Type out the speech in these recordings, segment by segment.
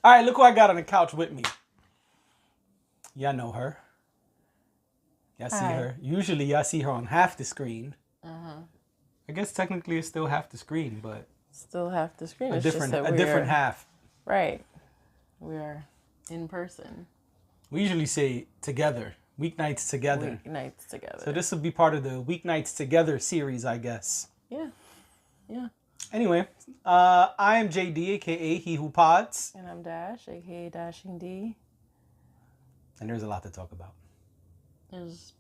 All right, look who I got on the couch with me. Y'all know her. Y'all see her. Usually y'all see her on half the screen. I guess technically it's still half the screen, but still half the screen. A different half. Right. We are in person. We usually say together. Weeknights together. Weeknights together. So this will be part of the Weeknights Together series, I guess. Yeah. Yeah. Anyway, I am JD, aka He Who Pods. And I'm Dash, aka Dashing D. And there's a lot to talk about. There's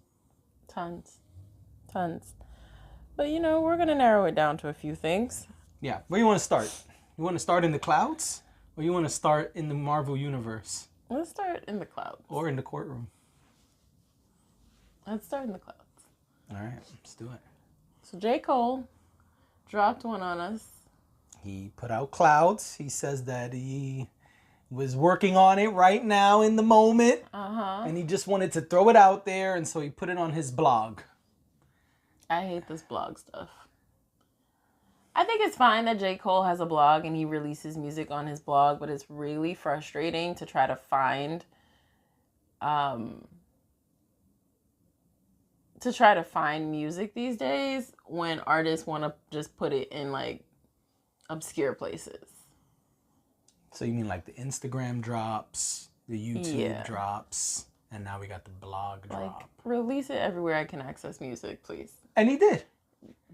tons. But we're going to narrow it down to a few things. Yeah. Where you want to start? You want to start in the clouds? Or you want to start in the Marvel Universe? Let's start in the clouds. Or in the courtroom? Let's start in the clouds. All right, let's do it. So J. Cole dropped one on us. He put out Clouds. He says that he was working on it right now in the moment. And he just wanted to throw it out there, and so he put it on his blog. I hate this blog stuff. I think it's fine that J. Cole has a blog and he releases music on his blog, but it's really frustrating to try to find music these days when artists want to just put it in like obscure places. So you mean like the Instagram drops, the YouTube drops, and now we got the blog drop. Like, release it everywhere I can access music, please. And he did.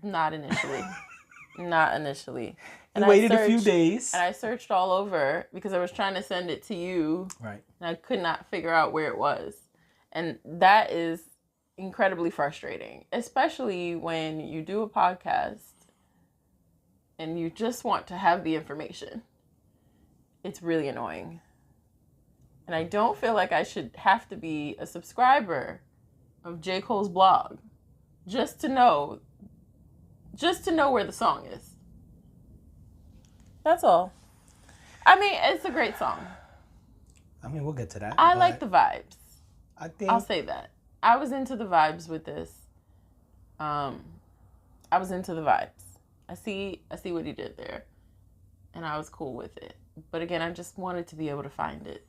Not initially. Not initially. And he waited a few days. And I searched all over because I was trying to send it to you. Right. And I could not figure out where it was. And that is incredibly frustrating, especially when you do a podcast and you just want to have the information. It's really annoying. And I don't feel like I should have to be a subscriber of J. Cole's blog just to know where the song is. That's all. I mean, it's a great song. I mean, we'll get to that. I like the vibes. I'll say that. I was into the vibes with this. I was into the vibes. I see what he did there. And I was cool with it. But again, I just wanted to be able to find it.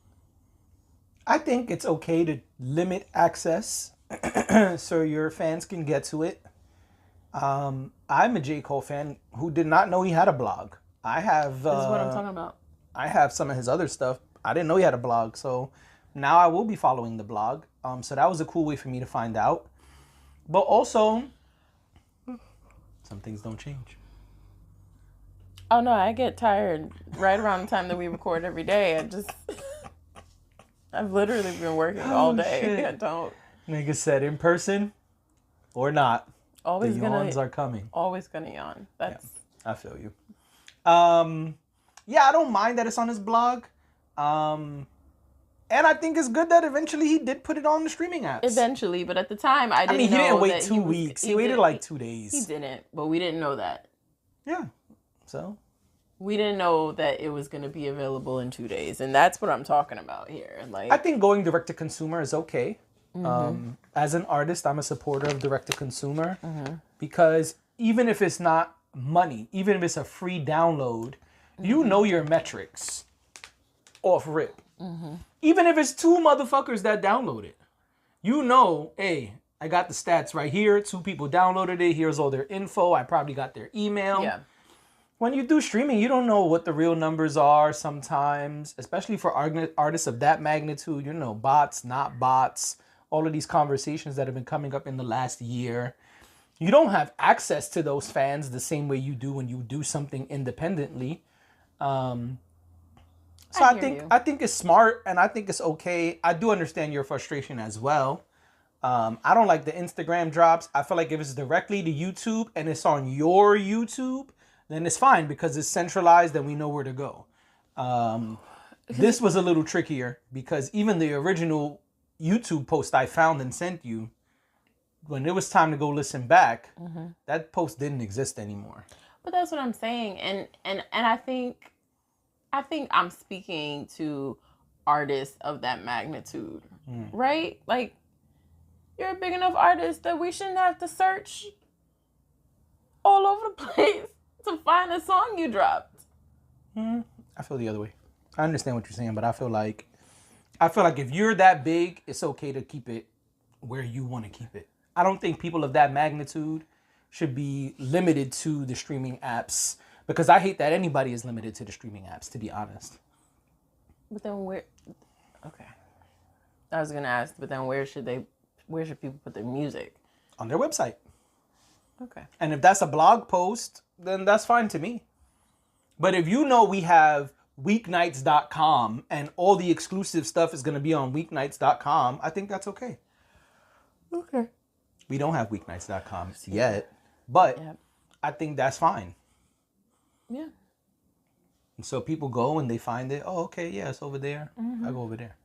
I think it's okay to limit access so your fans can get to it. I'm a J. Cole fan who did not know he had a blog. This is what I'm talking about. I have some of his other stuff. I didn't know he had a blog, so now I will be following the blog. So that was a cool way for me to find out. But also, some things don't change. Oh no, I get tired right around the time that we record every day. I've literally been working all day. Shit. I don't. Nigga said in person or not. Always the yawns are coming. Always gonna yawn. That's. Yeah, I feel you. Yeah, I don't mind that it's on his blog. And I think it's good that eventually he did put it on the streaming apps. Eventually, but at the time, I didn't know. He didn't wait 2 weeks. He waited like 2 days. He didn't, but we didn't know that. Yeah. So? We didn't know that it was going to be available in 2 days. And that's what I'm talking about here. Like, I think going direct to consumer is okay. As an artist, I'm a supporter of direct to consumer because even if it's not money, even if it's a free download, you know your metrics off rip. Even if it's 2 motherfuckers that download it, you know, hey, I got the stats right here. 2 people downloaded it. Here's all their info. I probably got their email. Yeah. When you do streaming, you don't know what the real numbers are sometimes, especially for artists of that magnitude, bots, not bots, all of these conversations that have been coming up in the last year. You don't have access to those fans the same way you do when you do something independently. So I think it's smart and I think it's okay. I do understand your frustration as well. I don't like the Instagram drops. I feel like if it's directly to YouTube and it's on your YouTube, then it's fine because it's centralized and we know where to go. This was a little trickier because even the original YouTube post I found and sent you, when it was time to go listen back, that post didn't exist anymore. But that's what I'm saying. And I think I'm speaking to artists of that magnitude, right? Like, you're a big enough artist that we shouldn't have to search all over the place to find a song you dropped. I feel the other way. I understand what you're saying, but I feel like if you're that big, it's okay to keep it where you want to keep it. I don't think people of that magnitude should be limited to the streaming apps because I hate that anybody is limited to the streaming apps, to be honest. But then where? Okay, I was gonna ask, but then where should people put their music? On their website. Okay. And if that's a blog post, then that's fine to me. But if you know we have weeknights.com and all the exclusive stuff is going to be on weeknights.com, I think that's okay. Okay. We don't have weeknights.com yet, but Yep. I think that's fine. Yeah. And so people go and they find it. Oh, okay, yeah, it's over there. Mm-hmm. I go over there.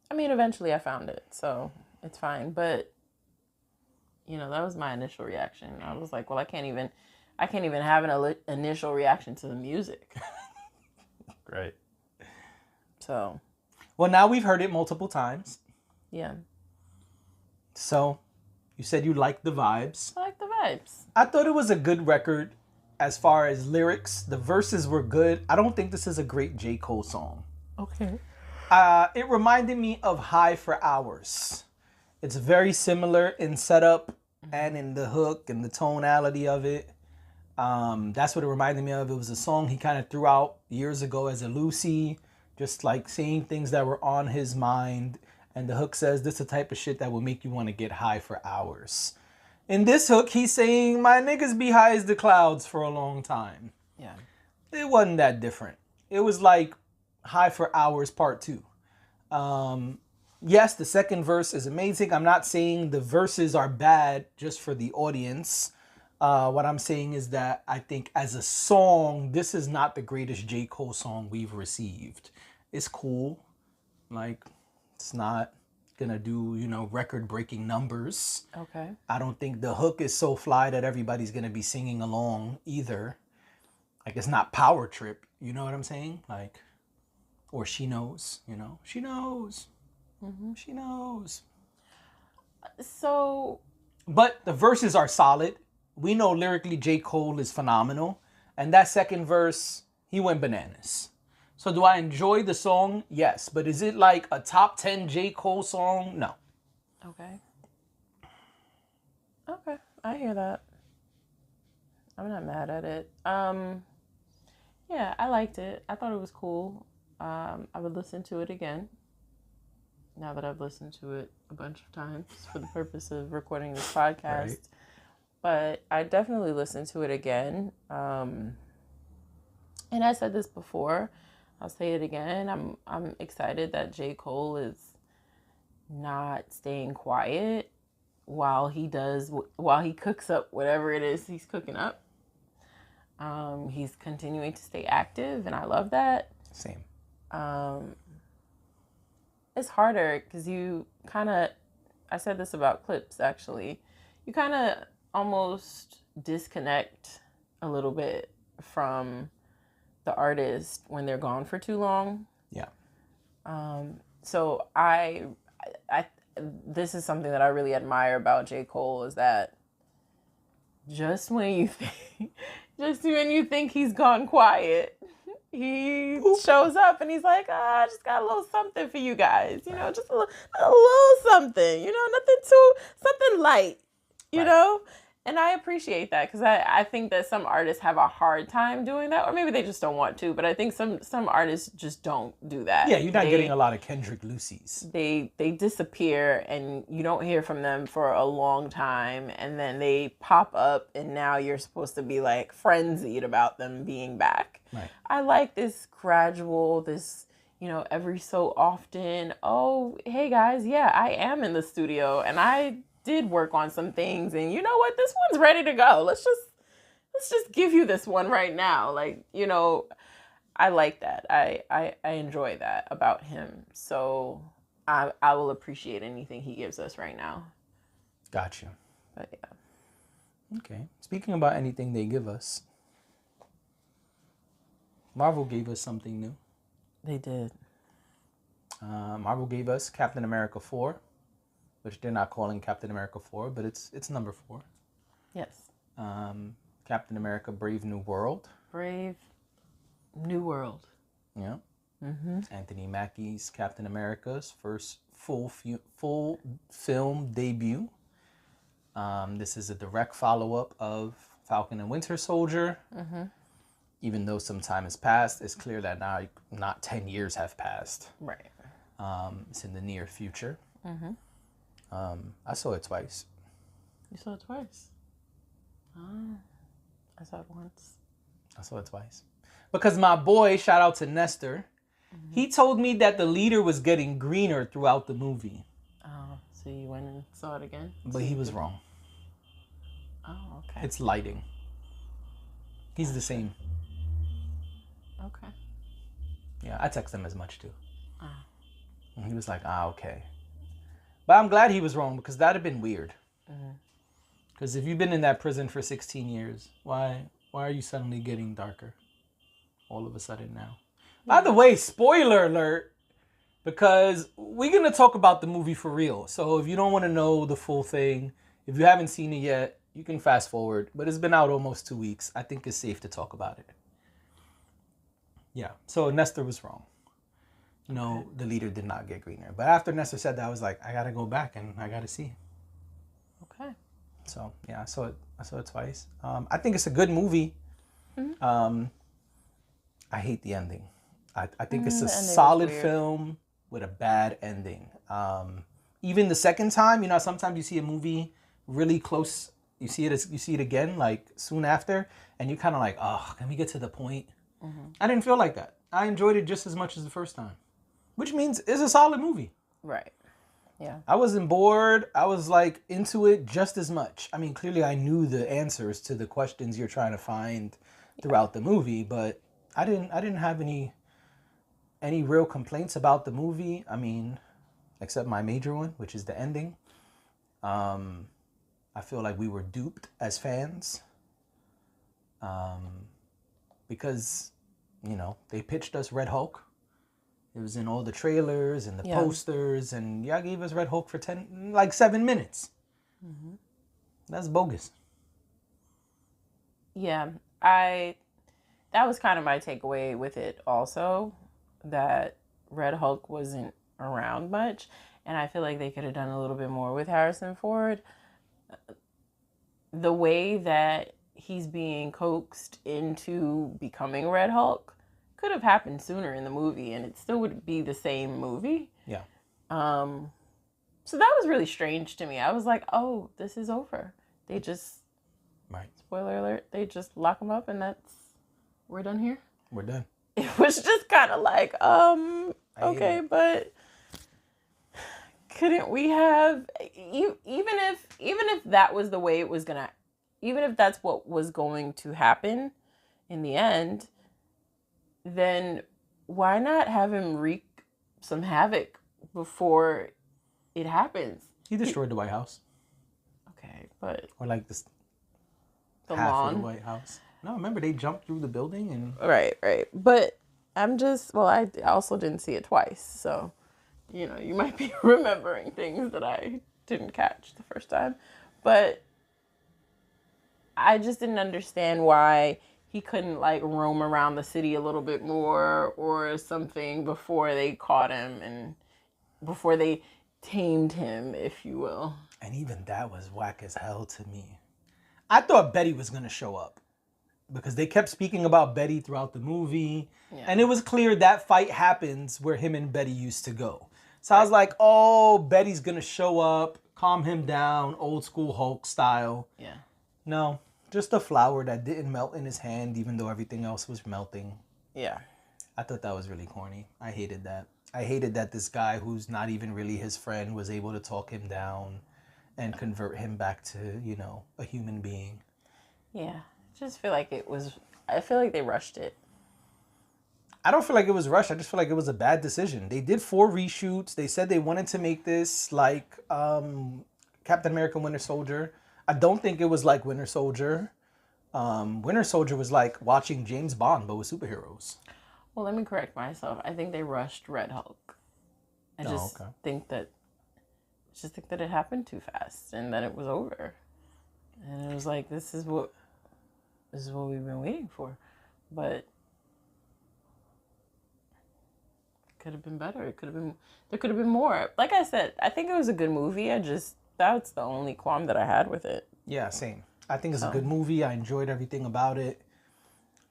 I mean, eventually I found it, so it's fine. But that was my initial reaction. I was like, well, I can't even have an initial reaction to the music. Great. So. Well, now we've heard it multiple times. Yeah. So, you said you liked the vibes. I like the vibes. I thought it was a good record as far as lyrics. The verses were good. I don't think this is a great J. Cole song. Okay. It reminded me of High for Hours. It's very similar in setup and in the hook and the tonality of it. That's what it reminded me of. It was a song he kind of threw out years ago as a Lucy, just like saying things that were on his mind. And the hook says, this is the type of shit that will make you want to get high for hours. In this hook, he's saying, my niggas be high as the clouds for a long time. Yeah. It wasn't that different. It was like High for Hours Part 2. Yes, the second verse is amazing. I'm not saying the verses are bad just for the audience. What I'm saying is that I think as a song, this is not the greatest J. Cole song we've received. It's cool. Like, it's not gonna do, record-breaking numbers. Okay. I don't think the hook is so fly that everybody's gonna be singing along either. Like, it's not Power Trip, you know what I'm saying? Like, or She Knows, She knows. Mm-hmm. She knows. So. But the verses are solid. We know lyrically J. Cole is phenomenal. And that second verse, he went bananas. So do I enjoy the song? Yes. But is it like a top 10 J. Cole song? No. Okay. Okay. I hear that. I'm not mad at it. Yeah, I liked it. I thought it was cool. I would listen to it again. Now that I've listened to it a bunch of times for the purpose of recording this podcast. Right. But I definitely listened to it again. And I said this before. I'll say it again. I'm excited that J. Cole is not staying quiet while he cooks up whatever it is he's cooking up. He's continuing to stay active, and I love that. Same. It's harder because I said this about clips actually, you kind of almost disconnect a little bit from the artist when they're gone for too long. Yeah. So this is something that I really admire about J. Cole is that just when you think he's gone quiet, he shows up and he's like, I just got a little something for you guys, just a little something, something light, you know? And I appreciate that because I think that some artists have a hard time doing that, or maybe they just don't want to, but I think some artists just don't do that. Yeah, you're not getting a lot of Kendrick Lucy's. They disappear and you don't hear from them for a long time, and then they pop up and now you're supposed to be like frenzied about them being back. Right. I like this gradual, every so often, oh, hey guys, yeah, I am in the studio and I did work on some things, and you know what, this one's ready to go. Let's just give you this one right now. Like, I like that. I enjoy that about him. So I will appreciate anything he gives us right now. Gotcha. But yeah. Okay. Speaking about anything they give us, Marvel gave us something new. They did. Marvel gave us Captain America 4. Which they're not calling Captain America 4, but it's number 4. Yes. Captain America Brave New World. Brave New World. Yeah. Anthony Mackie's Captain America's first full film debut. This is a direct follow-up of Falcon and Winter Soldier. Even though some time has passed, it's clear that now not 10 years have passed. Right. It's in the near future. I saw it twice. You saw it twice? Oh, I saw it once. I saw it twice. Because my boy, shout out to Nestor, he told me that the leader was getting greener throughout the movie. Oh, so you went and saw it again? But he was wrong. Oh, okay. It's lighting. He's the same. Okay. Yeah, I text him as much too. Oh. And he was like, okay. But I'm glad he was wrong because that'd have been weird. Because if you've been in that prison for 16 years, why are you suddenly getting darker? All of a sudden now. By the way, spoiler alert, because we're going to talk about the movie for real. So if you don't want to know the full thing, if you haven't seen it yet, you can fast forward. But it's been out almost 2 weeks. I think it's safe to talk about it. Yeah, so Nestor was wrong. No, the leader did not get greener. But after Nestor said that, I was like, I got to go back and I got to see. Okay. So, yeah, I saw it twice. I think it's a good movie. I hate the ending. I think it's a solid film with a bad ending. Even the second time, sometimes you see a movie really close. You see it again, like soon after, and you're kind of like, oh, can we get to the point? I didn't feel like that. I enjoyed it just as much as the first time, which means it's a solid movie. Right. Yeah. I wasn't bored. I was like into it just as much. I mean, clearly I knew the answers to the questions you're trying to find throughout the movie, but I didn't have any real complaints about the movie. I mean, except my major one, which is the ending. I feel like we were duped as fans. Because, they pitched us Red Hulk. It was in all the trailers and the posters, and y'all gave us Red Hulk for 7 minutes. That's bogus. Yeah, that was kind of my takeaway with it also, that Red Hulk wasn't around much, and I feel like they could have done a little bit more with Harrison Ford. The way that he's being coaxed into becoming Red Hulk could have happened sooner in the movie, and it still would be the same movie. Yeah. So that was really strange to me. I was like, oh, this is over. They just, spoiler alert, they just lock him up and we're done here? We're done. It was just kind of like, okay, but couldn't we have, even if that was the way it was gonna, even if that's what was going to happen in the end, then why not have him wreak some havoc before it happens? He destroyed the White House. Okay, but... Or like this... The half lawn. of the White House. No, remember they jumped through the building and... Right. But I'm just... Well, I also didn't see it twice, so... you might be remembering things that I didn't catch the first time. But I just didn't understand why he couldn't, roam around the city a little bit more or something before they caught him and before they tamed him, if you will. And even that was whack as hell to me. I thought Betty was going to show up because they kept speaking about Betty throughout the movie. Yeah. And it was clear that fight happens where him and Betty used to go. So I was like, oh, Betty's going to show up, calm him down, old school Hulk style. Yeah. No, just a flower that didn't melt in his hand, even though everything else was melting. Yeah. I thought that was really corny. I hated that. I hated that this guy who's not even really his friend was able to talk him down and convert him back to, a human being. Yeah. I feel like they rushed it. I don't feel like it was rushed. I just feel like it was a bad decision. They did 4 reshoots. They said they wanted to make this like Captain America Winter Soldier. I don't think it was like Winter Soldier. Winter Soldier was like watching James Bond, but with superheroes. Well, let me correct myself. I think they rushed Red Hulk. I just think that it happened too fast and that it was over. And it was like, this is what we've been waiting for. But could have been better. There could have been more. Like I said, I think it was a good movie. That's the only qualm that I had with it. Yeah, same. I think it's a good movie. I enjoyed everything about it.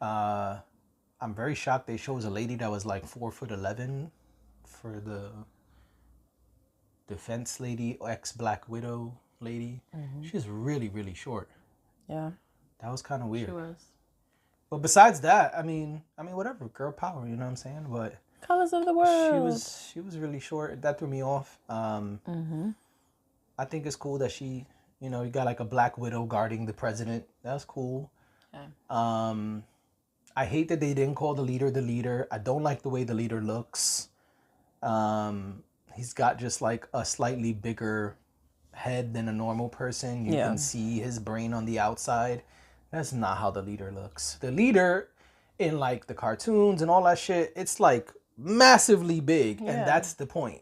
I'm very shocked they chose a lady that was like 4'11" for the defense lady, ex Black Widow lady. She's really, really short. Yeah, That was kind of weird. she was. But besides that, I mean, whatever, girl power, you know what I'm saying? But Colors of the World. she was really short. That threw me off. I think it's cool that she, you know, you got like a Black Widow guarding the president. That's cool. Okay. I hate that they didn't call the leader the leader. I don't like the way the leader looks. He's got just like a slightly bigger head than a normal person. You can see his brain on the outside. That's not how the leader looks. The leader in like the cartoons and all that shit, it's like massively big, and that's the point.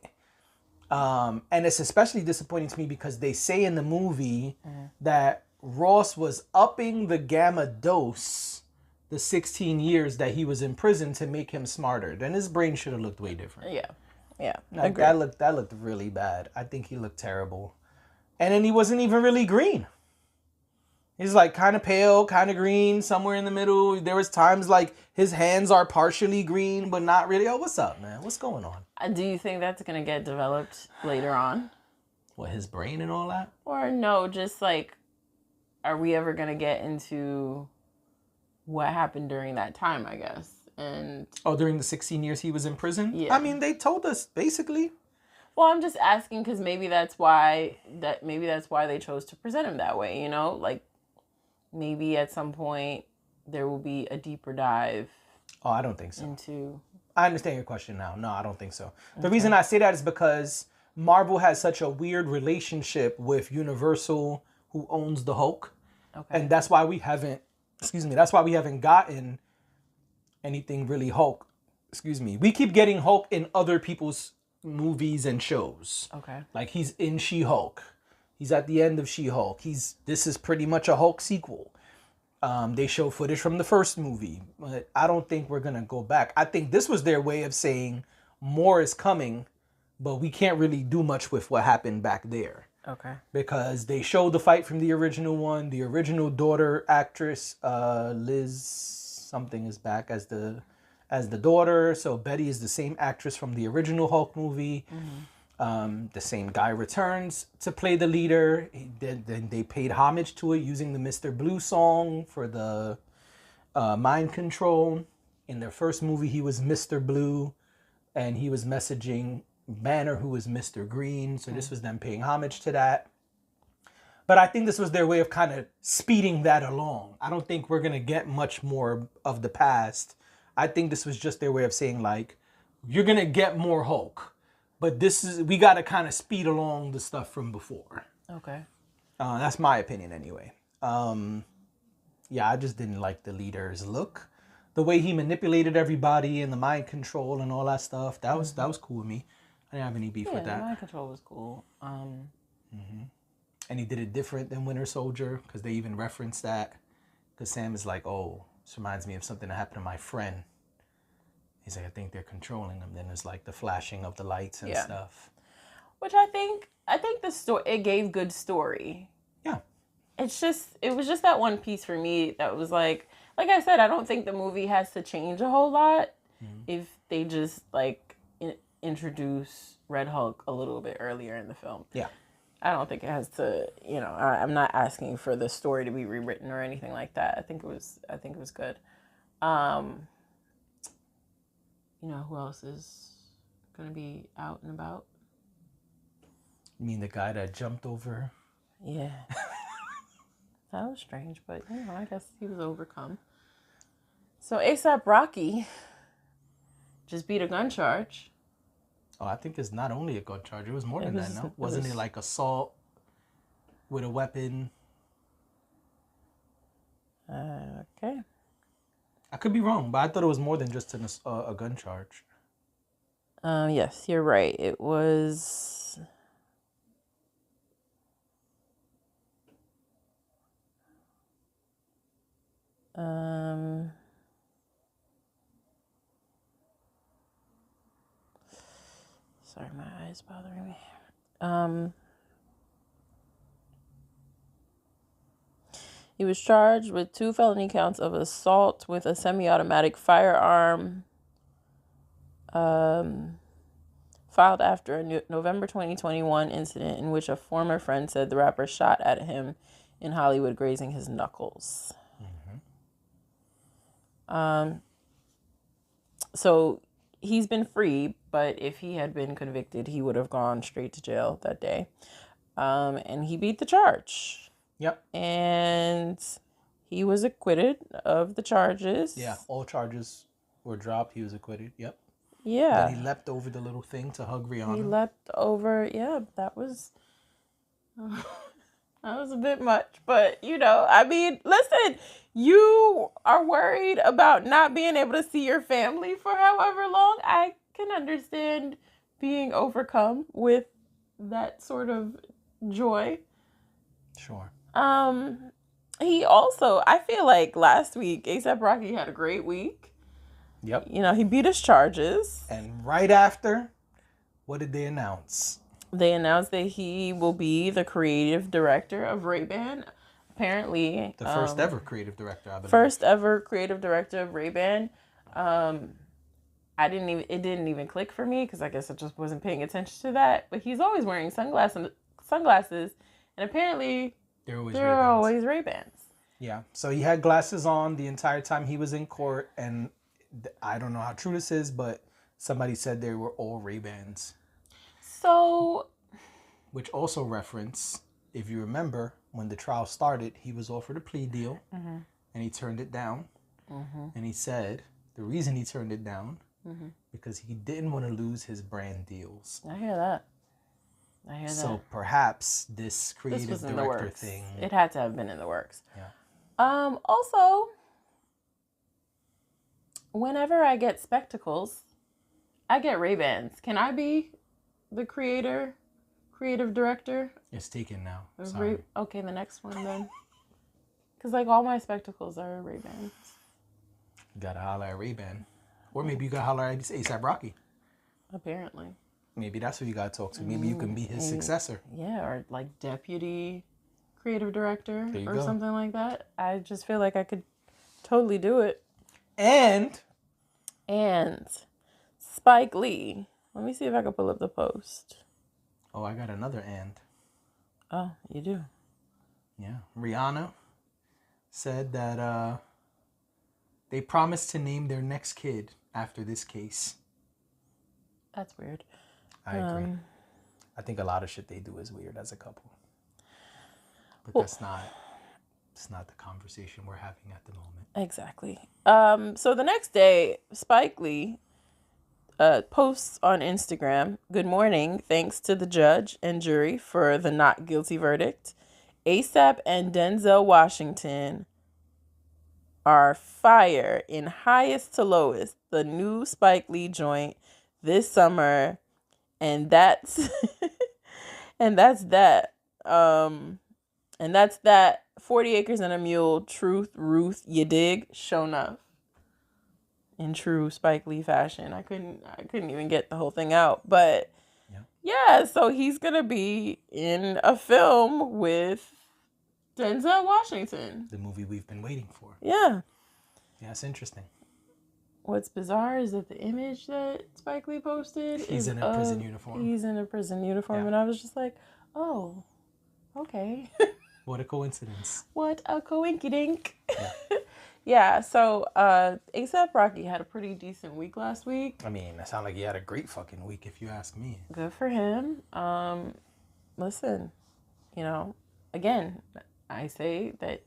And it's especially disappointing to me because they say in the movie that Ross was upping the gamma dose the 16 years that he was in prison to make him smarter. Then his brain should have looked way different. Yeah. Like, that looked really bad. I think he looked terrible. And then he wasn't even really green. He's like kind of pale, kind of green, somewhere in the middle. There was times like his hands are partially green, but not really. Oh, what's up, man? What's going on? Do you think that's going to get developed later on? What, his brain and all that? Or no, just like, are we ever going to get into what happened during that time, I guess? And during the 16 years he was in prison? Yeah. I mean, they told us, basically. Well, I'm just asking because maybe that's why they chose to present him that way, you know? Like, maybe at some point there will be a deeper dive. Oh, I don't think so. Into... I understand your question now. No, I don't think so. The reason I say that is because Marvel has such a weird relationship with Universal, who owns the Hulk. Okay. And that's why we haven't gotten anything really Hulk. We keep getting Hulk in other people's movies and shows. Okay. Like he's in She-Hulk. He's at the end of She-Hulk. This is pretty much a Hulk sequel. They show footage from the first movie, but I don't think we're gonna go back. I think this was their way of saying more is coming, but we can't really do much with what happened back there. Okay. Because they showed the fight from the original one. The original daughter actress, Liz something, is back as the daughter. So Betty is the same actress from the original Hulk movie. The same guy returns to play the leader. Then they paid homage to it using the Mr. Blue song for the mind control. In their first movie, he was Mr. Blue, and he was messaging Banner, who was Mr. Green. So this was them paying homage to that. But I think this was their way of kind of speeding that along. I don't think we're going to get much more of the past. I think this was just their way of saying, like, you're going to get more Hulk. But we got to kind of speed along the stuff from before. Okay. That's my opinion anyway. Yeah, I just didn't like the leader's look. The way he manipulated everybody and the mind control and all that stuff, that was cool with me. I didn't have any beef with that. The mind control was cool. And he did it different than Winter Soldier, because they even referenced that. Because Sam is like, oh, this reminds me of something that happened to my friend. He's like, I think they're controlling him. Then there's like the flashing of the lights and stuff. Which I think the story, it gave good story. Yeah. It was just that one piece for me that was like I said, I don't think the movie has to change a whole lot if they just like introduce Red Hulk a little bit earlier in the film. Yeah. I don't think it has to, I'm not asking for the story to be rewritten or anything like that. I think it was good. Who else is going to be out and about? You mean the guy that jumped over? Yeah. That was strange, but I guess he was overcome. So A$AP Rocky just beat a gun charge. Oh, I think it's not only a gun charge. It was more than that, no? Wasn't it like assault with a weapon? Okay. I could be wrong, but I thought it was more than just a gun charge. Yes, you're right. It was... Sorry, my eyes bothering me. He was charged with 2 felony counts of assault with a semi-automatic firearm, filed after a November 2021 incident in which a former friend said the rapper shot at him in Hollywood, grazing his knuckles. So he's been free, but if he had been convicted, he would have gone straight to jail that day. And he beat the charge. Yep. And he was acquitted of the charges. Yeah, all charges were dropped. He was acquitted. Yep. Yeah. Then he leapt over the little thing to hug Rihanna. He leapt over. Yeah, that was a bit much. But, I mean, listen, you are worried about not being able to see your family for however long. I can understand being overcome with that sort of joy. Sure. He also, I feel like last week, A$AP Rocky had a great week. Yep. He beat his charges. And right after, what did they announce? They announced that he will be the creative director of Ray-Ban. Apparently. The first ever creative director, I believe. First ever creative director of Ray-Ban. It didn't even click for me because I guess I just wasn't paying attention to that. But he's always wearing sunglasses, and apparently they're always Ray-Bans. Yeah. So he had glasses on the entire time he was in court, and I don't know how true this is, but somebody said they were all Ray-Bans. So, which also reference, if you remember, when the trial started, he was offered a plea deal, and he turned it down. And he said the reason he turned it down because he didn't want to lose his brand deals. I hear that. So perhaps this creative director thing. It had to have been in the works. Yeah. Also, whenever I get spectacles, I get Ray-Bans. Can I be the creative director? It's taken now. Sorry. Okay, the next one then. Because all my spectacles are Ray-Bans. You gotta holler at Ray-Ban. Or maybe you gotta holler at A$AP Rocky. Apparently. Maybe that's who you gotta talk to. Maybe you can be his successor. Yeah, or deputy creative director or something like that. I just feel like I could totally do it. And Spike Lee. Let me see if I can pull up the post. Oh, I got another and. Oh, you do? Yeah. Rihanna said that they promised to name their next kid after this case. That's weird. I agree. I think a lot of shit they do is weird as a couple. But it's not the conversation we're having at the moment. Exactly. So the next day, Spike Lee posts on Instagram, "Good morning. Thanks to the judge and jury for the not guilty verdict. A$AP and Denzel Washington are fire in Highest to Lowest, the new Spike Lee joint this summer, and that's and that's that. And that's that. 40 Acres and a Mule, Truth, Ruth, you dig? Show enough." In true Spike Lee fashion. I couldn't even get the whole thing out. But yeah, so he's gonna be in a film with Denzel Washington. The movie we've been waiting for. Yeah. Yeah, it's interesting. What's bizarre is that the image that Spike Lee posted He's in a prison uniform. He's in a prison uniform, and I was just like, oh, okay. What a coincidence. What a coinkydink. Yeah. Yeah, so A$AP Rocky had a pretty decent week last week. I mean, that sounded like he had a great fucking week if you ask me. Good for him. Listen, again, I say that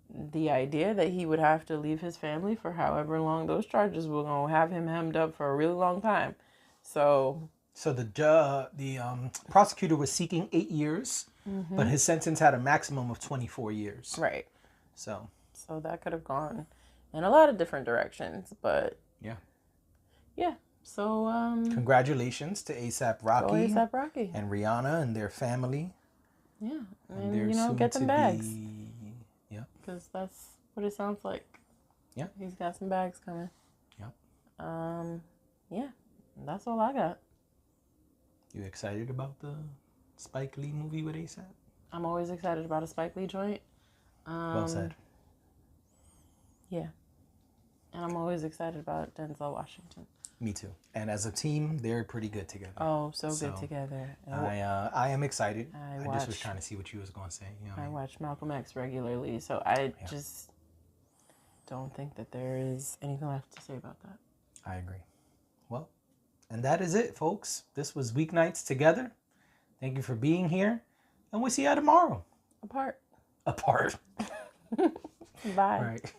the idea that he would have to leave his family for however long those charges were going to have him hemmed up for a really long time. So the prosecutor was seeking 8 years, but his sentence had a maximum of 24 years. Right. So that could have gone in a lot of different directions, but yeah. So congratulations to A$AP Rocky, A$AP Rocky and Rihanna and their family. Yeah, and get them bags. Yeah, because that's what it sounds like. Yeah, he's got some bags coming. Yep. Yeah, that's all I got. You excited about the Spike Lee movie with ASAP? I'm always excited about a Spike Lee joint. Well said. Yeah. And I'm always excited about Denzel Washington. Me too. And as a team, they're pretty good together. Oh, so good together. I am excited. I just was trying to see what you was going to say. You know what I I mean? watch Malcolm X regularly, so I just don't think that there is anything left to say about that. I agree. Well, and that is it, folks. This was Weeknights Together. Thank you for being here, and we'll see you tomorrow. Apart. Apart. Bye. All right.